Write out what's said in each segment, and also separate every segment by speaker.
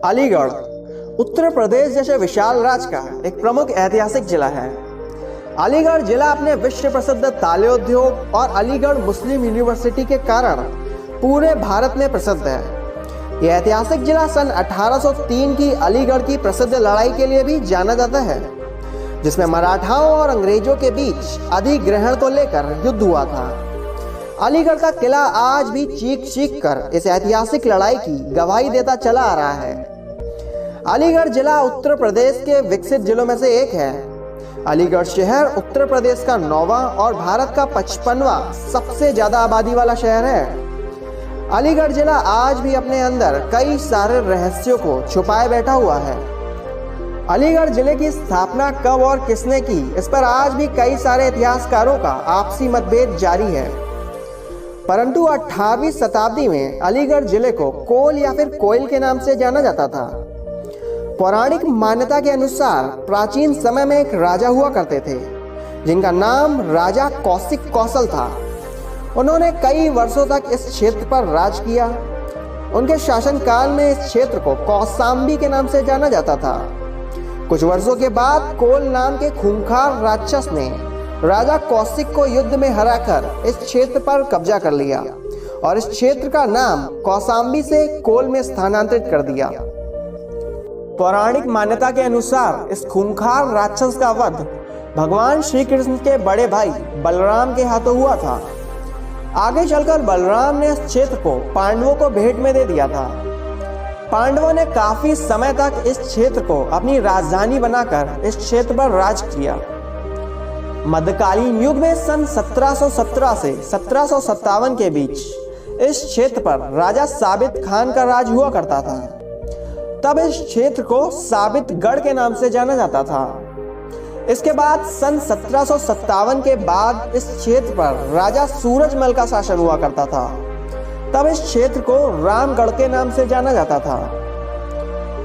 Speaker 1: अलीगढ़ उत्तर प्रदेश जैसे विशाल राज्य का एक प्रमुख ऐतिहासिक जिला है। अलीगढ़ जिला अपने विश्व प्रसिद्ध ताले उद्योग और अलीगढ़ मुस्लिम यूनिवर्सिटी के कारण पूरे भारत में प्रसिद्ध है। यह ऐतिहासिक जिला सन 1803 की अलीगढ़ की प्रसिद्ध लड़ाई के लिए भी जाना जाता है, जिसमें मराठाओं और अंग्रेजों के बीच अधिग्रहण को लेकर युद्ध हुआ था। अलीगढ़ का किला आज भी चीख चीख कर इस ऐतिहासिक लड़ाई की गवाही देता चला आ रहा है। अलीगढ़ जिला उत्तर प्रदेश के विकसित जिलों में से एक है। अलीगढ़ शहर उत्तर प्रदेश का 9वां और भारत का 55वां सबसे ज्यादा आबादी वाला शहर है। अलीगढ़ जिला आज भी अपने अंदर कई सारे रहस्यों को छुपाए बैठा हुआ है। अलीगढ़ जिले की स्थापना कब और किसने की, इस पर आज भी कई सारे इतिहासकारों का आपसी मतभेद जारी है। परंतु 18वीं शताब्दी में अलीगढ़ जिले को कोल या फिर कोयल के नाम से जाना जाता था। पौराणिक मान्यता के अनुसार प्राचीन समय में एक राजा हुआ करते थे, जिनका नाम राजा कौशिक कौशल था। उन्होंने कई वर्षों तक इस क्षेत्र पर राज किया। उनके शासनकाल में इस क्षेत्र को कौशांबी के नाम से जाना जाता था। कुछ वर्षों के बाद कोल नाम के खूंखार राक्षस ने राजा कौशिक को युद्ध में हराकर इस क्षेत्र पर कब्जा कर लिया और इस क्षेत्र का नाम कौशांबी से कोल में स्थानांतरित कर दिया। पौराणिक मान्यता के अनुसार इस खूंखार राक्षस का वध भगवान श्री कृष्ण के बड़े भाई बलराम के हाथों हुआ था। आगे चलकर बलराम ने इस क्षेत्र को पांडवों को भेंट में दे दिया था। पांडवों ने काफी समय तक इस क्षेत्र को अपनी राजधानी बनाकर इस क्षेत्र पर राज किया। मध्यकालीन युग में सन 1717 से 1757 के बीच इस क्षेत्र पर राजा साबित खान का राज हुआ करता था। तब इस क्षेत्र को साबितगढ़ के नाम से जाना जाता था। इसके बाद सन 1757 के बाद इस क्षेत्र पर राजा सूरजमल का शासन हुआ करता था। तब इस क्षेत्र को रामगढ़ के नाम से जाना जाता था।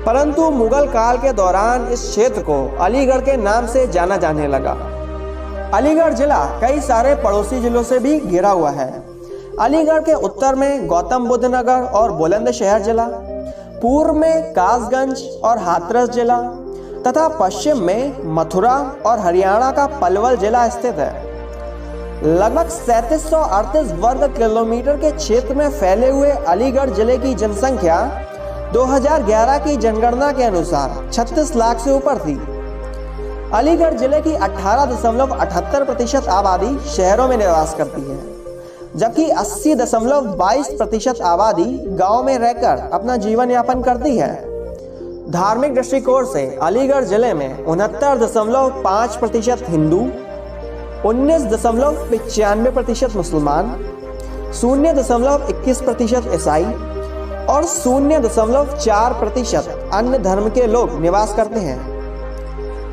Speaker 1: परंतु मुगल काल के दौरान इस क्षेत्र को अलीगढ़ के नाम से जाना जाने लगा। अलीगढ़ जिला कई सारे पड़ोसी जिलों से भी घिरा हुआ है। अलीगढ़ के उत्तर में गौतम बुद्ध नगर और बुलंदशहर जिला, पूर्व में कासगंज और हाथरस जिला तथा पश्चिम में मथुरा और हरियाणा का पलवल जिला स्थित है। लगभग 3738 वर्ग किलोमीटर के क्षेत्र में फैले हुए अलीगढ़ जिले की जनसंख्या 2011 की जनगणना के अनुसार 36 लाख से ऊपर थी। अलीगढ़ जिले की 18.78% आबादी शहरों में निवास करती है, जबकि 80.22% आबादी गांव में रहकर अपना जीवन यापन करती है। धार्मिक दृष्टिकोण से अलीगढ़ जिले में 69.5% हिंदू, 19.95% मुसलमान, 0.21% ईसाई और 0.4% अन्य धर्म के लोग निवास करते हैं।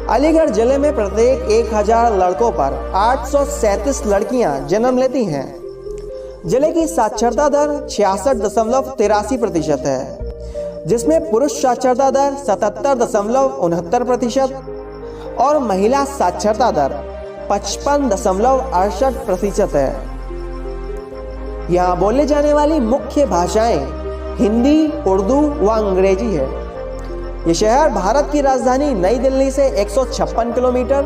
Speaker 1: अलीगढ़ जिले में प्रत्येक 1000 लड़कों पर 837 लड़कियां जन्म लेती हैं। जिले की साक्षरता दर 66.83% है, जिसमें पुरुष साक्षरता दर 77.69% और महिला साक्षरता दर 55.68% है। यहाँ बोले जाने वाली मुख्य भाषाएं हिंदी, उर्दू व अंग्रेजी है। ये शहर भारत की राजधानी नई दिल्ली से 156 किलोमीटर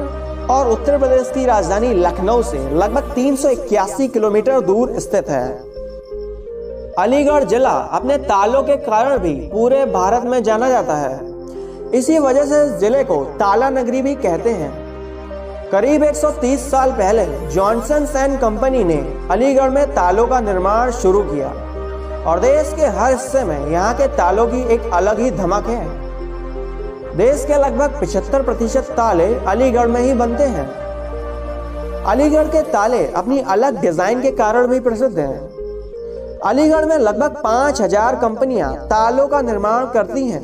Speaker 1: और उत्तर प्रदेश की राजधानी लखनऊ से लगभग 381 किलोमीटर दूर स्थित है। अलीगढ़ जिला अपने तालों के कारण भी पूरे भारत में जाना जाता है। इसी वजह से इस जिले को ताला नगरी भी कहते हैं। करीब 130 साल पहले जॉनसन एंड कंपनी ने अलीगढ़ में तालों का निर्माण शुरू किया और देश के हर हिस्से में यहाँ के तालों की एक अलग ही धमक है। देश के लगभग 75% ताले अलीगढ़ में ही बनते हैं। अलीगढ़ के ताले अपनी अलग डिजाइन के कारण भी प्रसिद्ध हैं। अलीगढ़ में लगभग 5000 कंपनियां तालों का निर्माण करती हैं,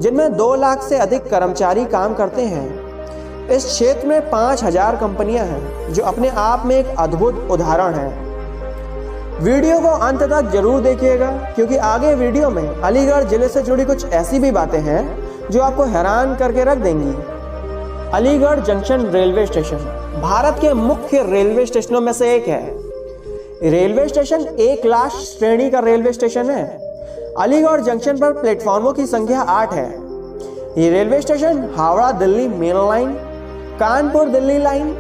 Speaker 1: जिनमें 2 लाख से अधिक कर्मचारी काम करते हैं। इस क्षेत्र में 5000 कंपनियां हैं, जो अपने आप में एक अद्भुत उदाहरण है। वीडियो को अंत तक जरूर देखिएगा, क्योंकि आगे वीडियो में अलीगढ़ जिले से जुड़ी कुछ ऐसी भी बातें हैं जो आपको हैरान करके रख देंगी। Aligarh junction railway station Bharat के मुख्य रेलवे स्टेशनों में से एक है। रेलवे स्टेशन एक क्लास श्रेणी का रेलवे स्टेशन है। अलीगढ़ जंक्शन पर प्लेटफॉर्मों की संख्या 8 है। ये railway station Howrah Delhi main line, Kanpur Delhi line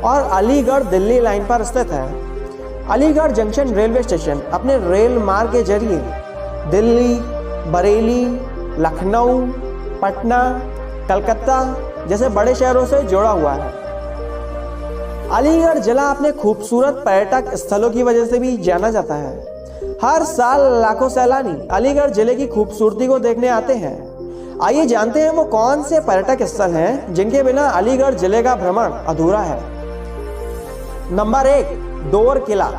Speaker 1: और अलीगढ़ दिल्ली लाइन पर स्थित है। अलीगढ़ जंक्शन रेलवे स्टेशन अपने रेल मार्ग के जरिए दिल्ली, बरेली, लखनऊ, पटना, कलकत्ता जैसे बड़े शहरों से जुड़ा हुआ है। अलीगढ़ जिला अपने खूबसूरत पर्यटक स्थलों की वजह से भी जाना जाता है। हर साल लाखों सैलानी अलीगढ़ जिले की खूबसूरती को देखने आते हैं। आइए जानते हैं वो कौन से पर्यटक स्थल हैं जिनके बिना अलीगढ़ जिले का भ्रमण अधूरा है। नंबर 1, डोर किला।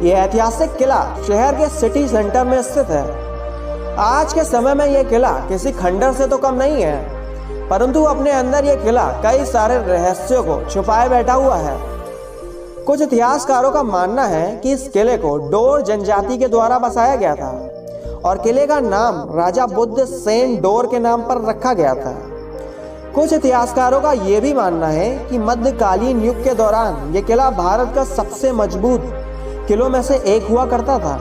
Speaker 1: यह ऐतिहासिक किला शहर के सिटी सेंटर में स्थित है। आज के समय में यह किला किसी खंडर से तो कम नहीं है, परंतु अपने अंदर यह किला कई सारे रहस्यों को छुपाए बैठा हुआ है। कुछ इतिहासकारों का मानना है कि इस किले को डोर जनजाति के द्वारा बसाया गया था और किले का नाम राजा बुद्ध सेन डोर के नाम पर रखा गया था। कुछ इतिहासकारों का यह भी मानना है कि मध्यकालीन युग के दौरान यह किला भारत का सबसे मजबूत किलों में से एक हुआ करता था,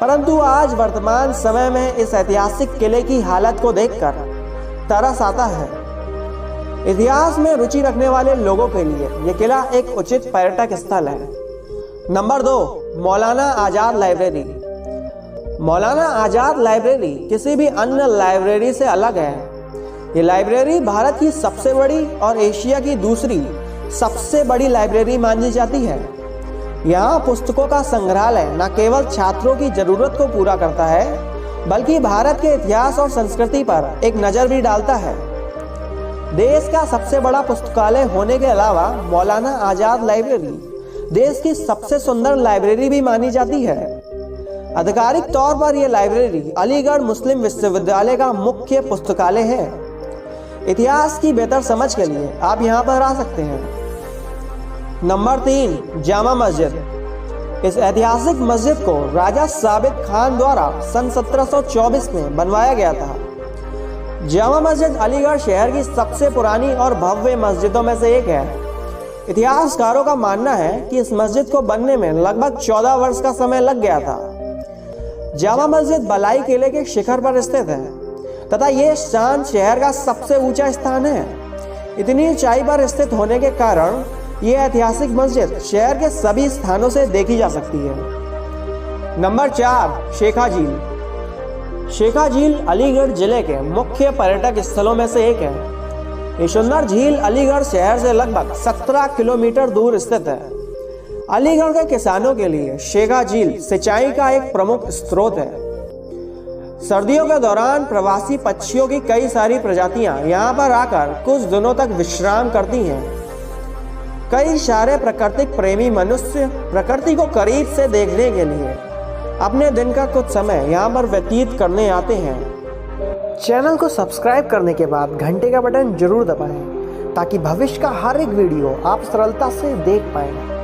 Speaker 1: परंतु आज वर्तमान समय में इस ऐतिहासिक किले की हालत को देखकर तरस आता है। इतिहास में रुचि रखने वाले लोगों के लिए यह किला एक उचित पर्यटक स्थल है। Number 2, Maulana Azad library. Maulana Azad library किसी भी अन्य लाइब्रेरी से अलग है। ये लाइब्रेरी भारत की सबसे बड़ी और एशिया की दूसरी सबसे बड़ी लाइब्रेरी मानी जाती है। यहाँ पुस्तकों का संग्रहालय न केवल छात्रों की जरूरत को पूरा करता है, बल्कि भारत के इतिहास और संस्कृति पर एक नज़र भी डालता है। देश का सबसे बड़ा पुस्तकालय होने के अलावा मौलाना आजाद लाइब्रेरी देश की सबसे सुंदर लाइब्रेरी भी मानी जाती है। आधिकारिक तौर पर यह लाइब्रेरी अलीगढ़ मुस्लिम विश्वविद्यालय का मुख्य पुस्तकालय है। इतिहास की बेहतर समझ के लिए आप यहाँ पर आ सकते हैं। नंबर 3, जामा मस्जिद। इस ऐतिहासिक मस्जिद को राजा साबित खान द्वारा सन 1724 में बनवाया गया था। जामा मस्जिद अलीगढ़ शहर की सबसे पुरानी और भव्य मस्जिदों में से एक है। इतिहासकारों का मानना है कि इस मस्जिद को बनने में लगभग 14 वर्ष का समय लग गया था। जामा मस्जिद बलाई किले के शिखर पर स्थित है तथा यह स्थान शहर का सबसे ऊंचा स्थान है। इतनी ऊंचाई पर स्थित होने के कारण यह ऐतिहासिक मस्जिद शहर के सभी स्थानों से देखी जा सकती है। नंबर 4, शेखा झील। शेखा झील अलीगढ़ जिले के मुख्य पर्यटक स्थलों में से एक है। ये सुंदर झील अलीगढ़ शहर से लगभग 17 किलोमीटर दूर स्थित है। अलीगढ़ के किसानों के लिए शेखा झील सिंचाई का एक प्रमुख स्रोत है। सर्दियों के दौरान प्रवासी पक्षियों की कई सारी प्रजातियां यहाँ पर आकर कुछ दिनों तक विश्राम करती हैं। कई सारे प्राकृतिक प्रेमी मनुष्य प्रकृति को करीब से देखने के लिए अपने दिन का कुछ समय यहाँ पर व्यतीत करने आते हैं। चैनल को सब्सक्राइब करने के बाद घंटे का बटन जरूर दबाएं ताकि भविष्य का हर एक वीडियो आप सरलता से देख पाएं।